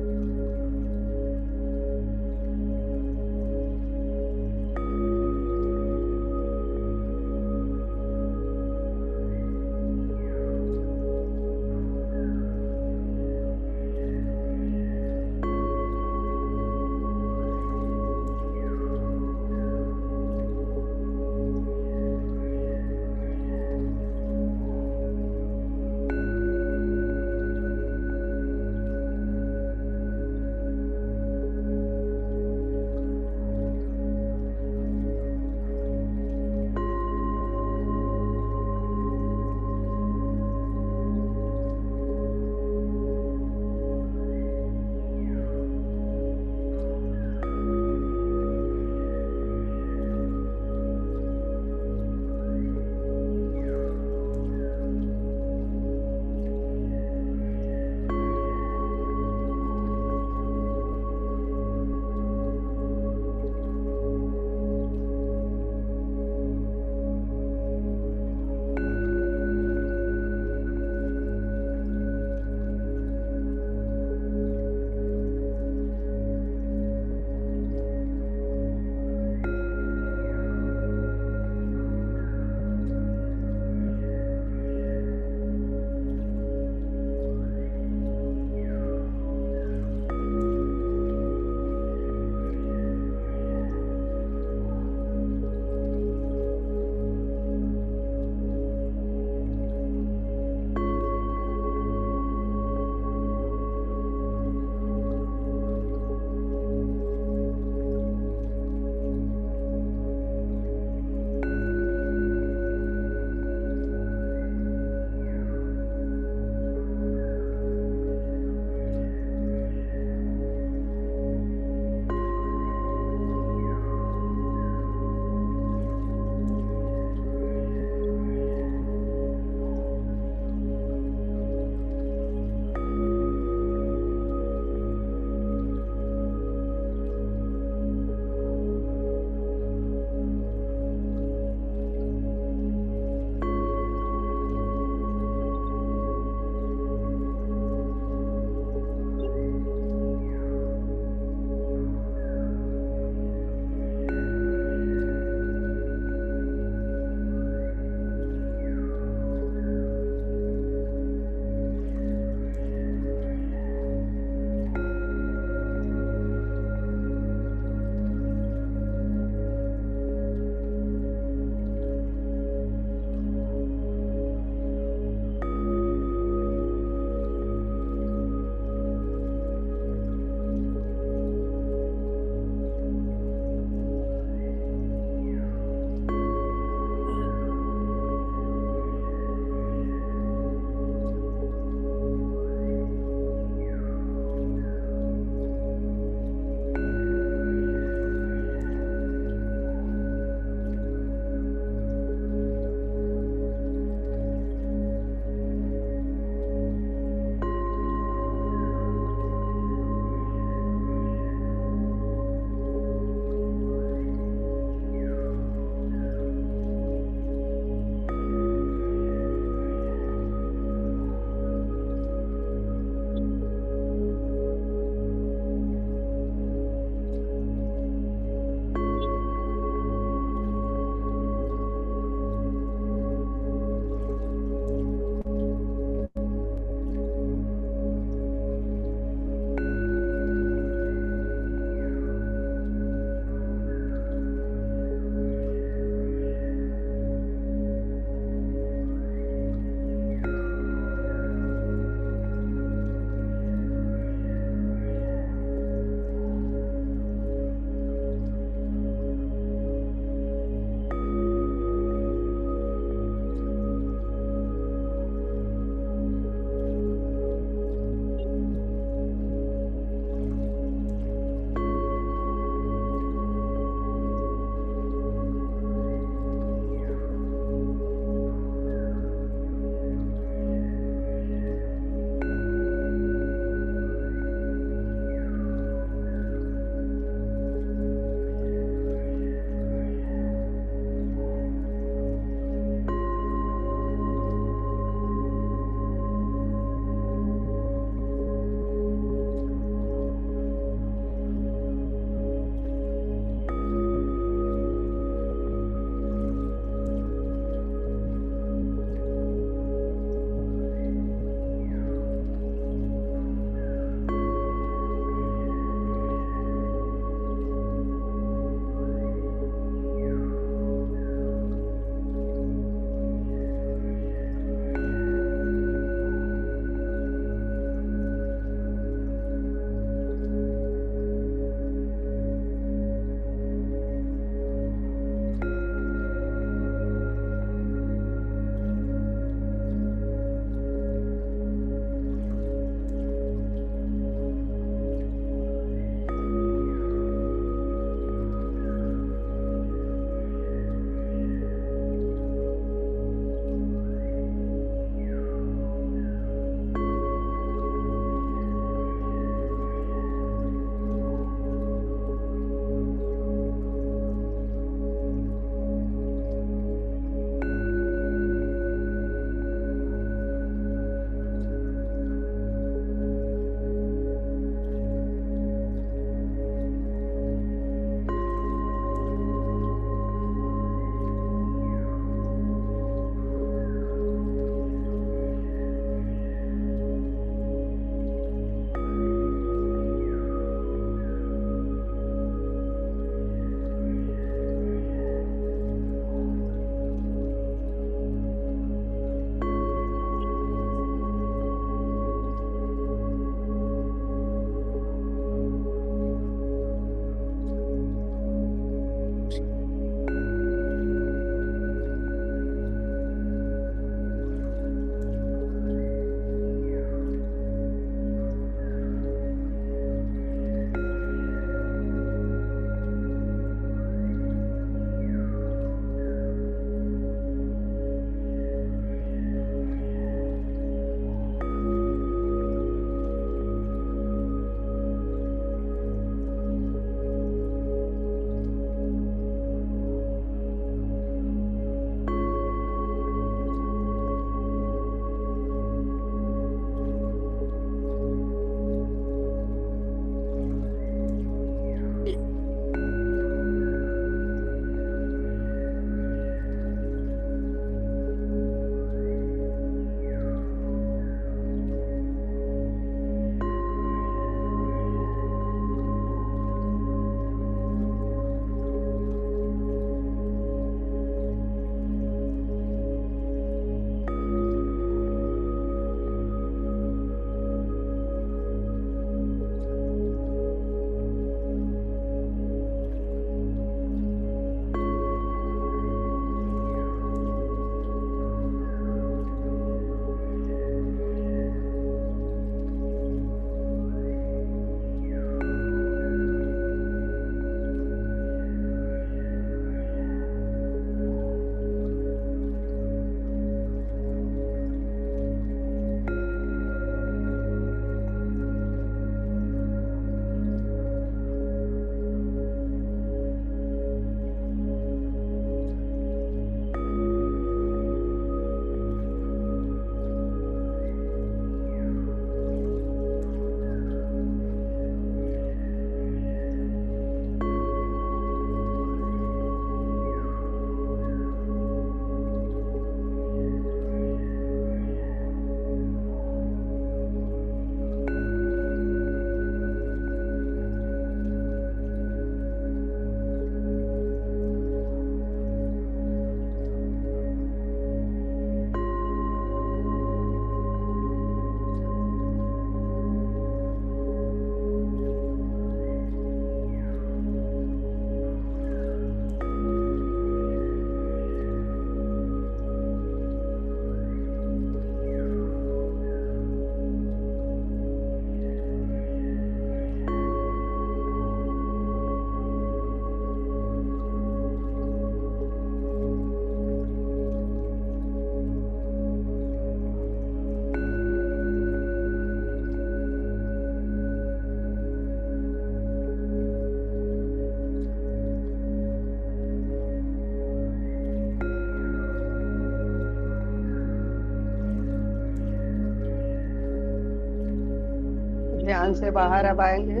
ध्यान से बाहर अब आएंगे।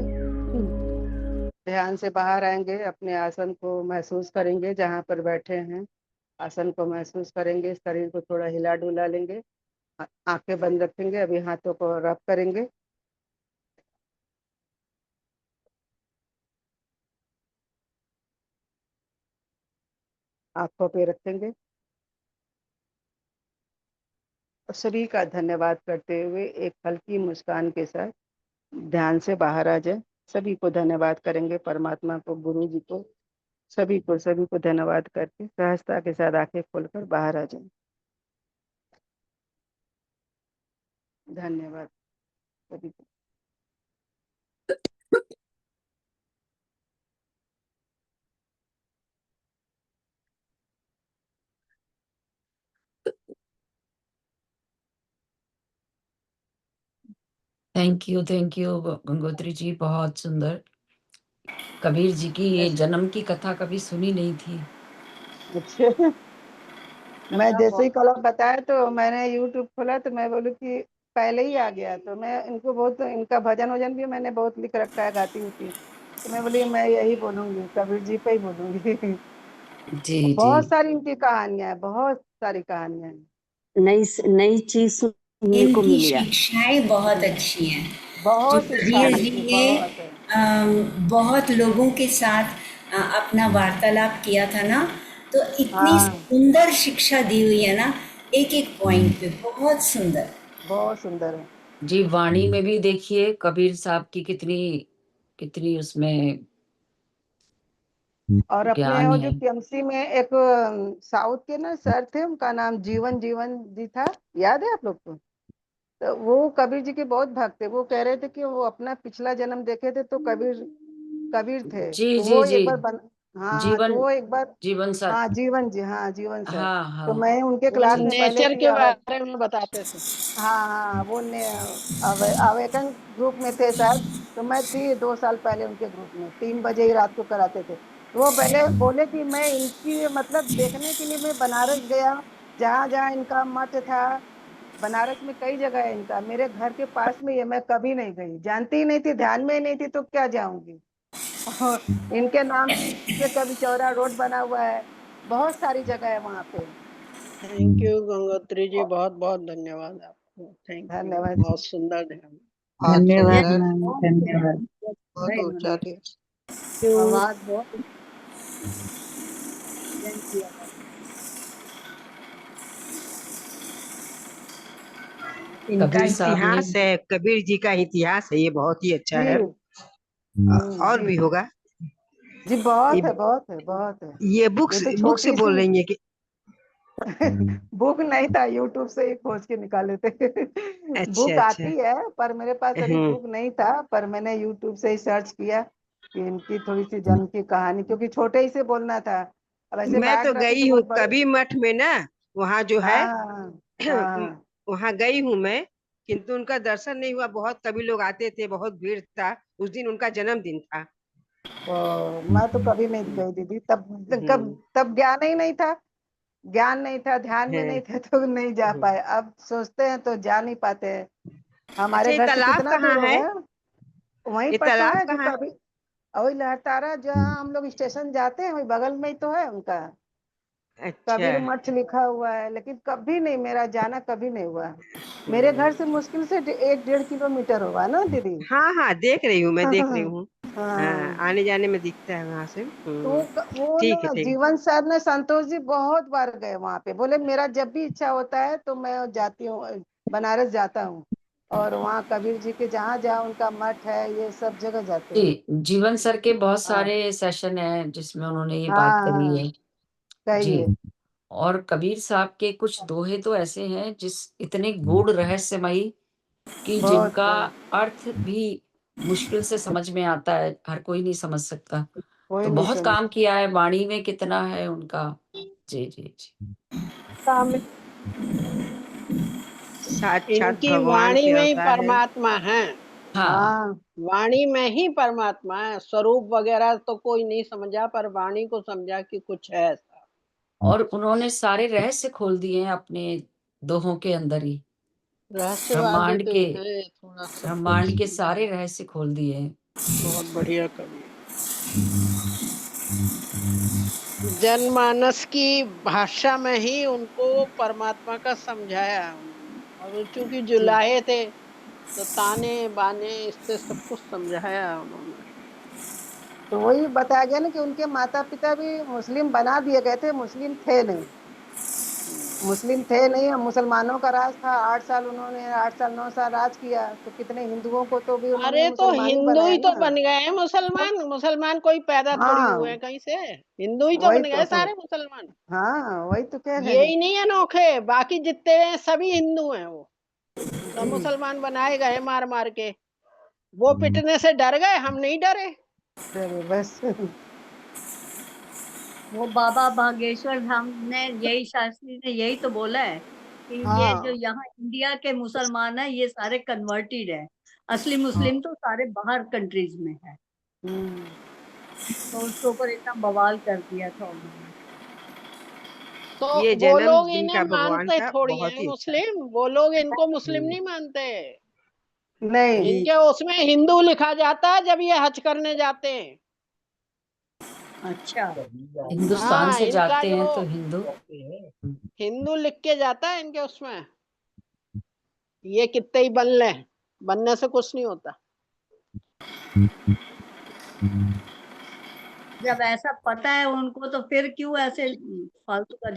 ध्यान से बाहर आएंगे, अपने आसन को महसूस करेंगे, जहाँ पर बैठे हैं आसन को महसूस करेंगे, शरीर को थोड़ा हिला डुला लेंगे, आंखें बंद रखेंगे, अभी हाथों को रब करेंगे। आंखों पे रखेंगे और सभी का धन्यवाद करते हुए एक हल्की मुस्कान के साथ ध्यान से बाहर आ जाए। सभी को धन्यवाद करेंगे, परमात्मा को, गुरु जी को, सभी को धन्यवाद करके सहजता के साथ आंखें खोलकर बाहर आ जाए। धन्यवाद सभी को। थैंक यू गंगोत्री जी, बहुत सुंदर। कबीर जी की ये जन्म की कथा कभी सुनी नहीं थी। अच्छा, मैं जैसे ही कल आप बताया तो मैंने यूट्यूब खोला तो मैं बोलूँ कि पहले ही आ गया, तो मैं इनको बहुत, इनका भजन वजन भी मैंने बहुत लिख रखा है, गाती होती, तो मैं बोली मैं यही बोलूंगी, कबीर जी पे ही बोलूंगी। जी जी बहुत सारी इनकी कहानियां हैं, बहुत सारी कहानियां हैं। नई नई चीज सुनने को इनकी मिली आज। शिक्षाएं बहुत अच्छी हैं। जो बहुत शिक्षाएं कबीर जी इनकी, ने बहुत है। बहुत लोगों के साथ अपना वार्तालाप किया था ना, तो इतनी हाँ, सुंदर शिक्षा दी हुई है ना, एक एक पॉइंट पे बहुत सुंदर। बहुत सुंदर है। जी, वाणी में भी देखिए कबीर साहब की कितनी कितनी उसमें और अपने ज्ञान वो जो है। टीएमसी में एक साउथ के ना सर थे, उनका नाम जीवन जीवन जी था, याद है आप लोग को? तो वो कबीर जी के बहुत भक्त थे। वो कह रहे थे कि वो अपना पिछला जन्म देखे थे तो कबीर कबीर थे, जी तो जी वो जी, एक बार हाँ, तो जीवन वो एक बार, जीवन सर। हाँ जीवन जी, हाँ जीवन सर। हाँ तो हाँ मैं उनके वो क्लास में पहले नेचर थी के बारे में बताते थे। हाँ हाँ, वो अवेकन ग्रुप में थे सर। तो मैं थी 2 साल पहले उनके ग्रुप में, 3 बजे ही रात को कराते थे। तो वो पहले बोले कि मैं इनकी मतलब देखने के लिए मैं बनारस गया, जहाँ जहाँ इनका मठ था। बनारस में कई जगह है इनका, मेरे घर के पास में, ये मैं कभी नहीं गई, जानती ही नहीं थी, ध्यान में ही नहीं थी, तो क्या जाऊंगी। और इनके नाम से कभी चौरा रोड बना हुआ है, बहुत सारी जगह है वहां पे। थैंक यू गंगोत्री जी, बहुत बहुत धन्यवाद आपको। थैंक यू, धन्यवाद जी। बहुत सुंदर ध्यान। बहुत धन्यवाद सुंदर, मैम, धन्यवाद। बहुत ऊंचा थे। आवाज बहुत इनका कबीर साहब ने। इतिहास है, कबीर जी का इतिहास है, ये बहुत ही अच्छा जी। है। और जी भी होगा। जी, ये बहुत है, बहुत है, बहुत है। ये ये बुक्स तो बुक से छोटी बोल सी रही है कि बुक नहीं था, यूट्यूब से ही खोज के निकाले थे। अच्छा बुक अच्छा। आती है पर मेरे पास अभी हम्म। बुक नहीं था, पर मैंने यूट्यूब से ही सर्च किया कि इनकी थोड़ी सी जन्म की कहानी, क्योंकि छोटे ही से बोलना था। अब ऐसे मैं तो बायोग्राफी तो गई हूँ बहुत बड़े। कबीर मठ में ना, वहाँ जो है हाँ हाँ हाँ वहाँ गई हूँ मैं, किंतु उनका दर्शन नहीं हुआ। बहुत कभी लोग आते थे, बहुत भीड़ था। उस दिन उनका जन्मदिन था। मैं तो कभी नहीं गई दीदी, हम्म। तब ज्ञान ही नहीं था, ज्ञान नहीं था, ध्यान में है। नहीं थे, तो नहीं जा पाए। अब सोचते हैं तो जा नहीं पाते हैं। अच्छा, हमारे ये घर से तालाब कितना कहाँ दूर है? होगा, वहीं ये पर तो तालाब है जो कहाँ है? कभी, वही लहरतारा जहाँ हम लोग स्टेशन जाते हैं, वही बगल में ही तो है उनका, अच्छा। कबीर मठ लिखा हुआ है। लेकिन कभी नहीं, मेरा जाना कभी नहीं हुआ। मेरे घर से मुश्किल से 1-1.5 किलोमीटर होगा ना दीदी। हाँ हाँ, देख रही हूँ, मैं देख रही हूँ। हाँ, हाँ, आने जाने में दिखता है वहां से। तो वो ठीक है, ना ठीक। जीवन सर ने, संतोष जी बहुत बार गए वहां पे, बोले मेरा जब भी इच्छा होता है तो मैं जाती हूँ, बनारस जाता हूँ, और वहाँ कबीर जी के जहाँ जहाँ उनका मठ है, ये सब जगह जाते हैं। जी, जीवन सर के बहुत हाँ सारे सेशन हैं जिसमें उन्होंने ये बात हाँ करी हाँ, है। सही जी। है। और कबीर साहब के कुछ दोहे तो ऐसे हैं जिस इतने गूढ़ रहस्यमयी कि बहुत जिनका बहुत, अर्थ भी मुश्किल से समझ में आता है, हर कोई नहीं समझ सकता। कोई तो नहीं बहुत समझ। काम किया है, वाणी में कितना है उनका। जी जी जी। सामने साक्षात इनकी भगवान वाणी के में ही अवतार है। परमात्मा है। हाँ। हाँ, वाणी में ही परमात्मा है, स्वरूप वगैरह तो कोई नहीं समझा, पर वाणी को समझा कि कुछ है ऐसा। और उन्होंने सारे रहस्य खोल दिए हैं अपने दोहों के अंदर ही। रहस्यवादी ब्रह्मांड तो के है थोड़ा सब ब्रह्मांड कुछ। के सारे रहस्य खोल दिए हैं। बहुत बढ़िया कवि। जनमानस की भाषा में ही उनको परमात्मा का समझाया उन्होंने, और चूंकि जुलाहे थे तो ताने बाने इससे सब कुछ समझाया उन्होंने। तो वही बताया गया ना कि उनके माता पिता भी मुस्लिम बना दिए गए थे, मुस्लिम थे नहीं, मुस्लिम थे नहीं, और मुसलमानों का राज था। 8 साल उन्होंने, 8 साल 9 साल राज किया, तो कितने हिंदुओं को तो भी उन्होंने अरे तो मुसलमान ही हिंदू बनाया ही तो ना। बन गए हैं मुसलमान, मुसलमान कोई पैदा थोड़ी हुए हाँ हैं कहीं से, हिंदू ही तो वही बन तो। गए सारे मुसलमान। हाँ वही तो कह रहे ये हैं। ही नहीं अनोखे, बाकी जितने हैं सभी हिंदू हैं, वो सब मुसलमान बनाए गए मार मार के। वो पिटने से डर गए, हम नहीं डरे। चलो बस। वो बाबा भागेश्वर धाम ने यही, शास्त्री ने यही तो बोला है कि ये जो हाँ यहाँ इंडिया के मुसलमान है ये सारे कन्वर्टेड है, असली मुस्लिम तो सारे बाहर कंट्रीज में है। हम्म। तो उसके ऊपर इतना बवाल कर दिया था उन्होंने। तो ये वो लोग जन्मदिन इन्हें का भगवान मानते था, थोड़ी बहुत हैं ही अच्छा। मुस्लिम, वो लोग इनको मुस्लिम नहीं मानते। नहीं। इनके उसमें हिंदू लिखा जाता है जब ये हज करने जाते हैं। अच्छा। हिंदुस्तान हाँ से इनका जाते जो हैं तो हिंदू। हिंदू लिख के जाता है इनके उसमें, ये कितने ही बन ले, बनने से कुछ नहीं होता। जब ऐसा पता है उनको तो फिर क्यों ऐसे फालतू का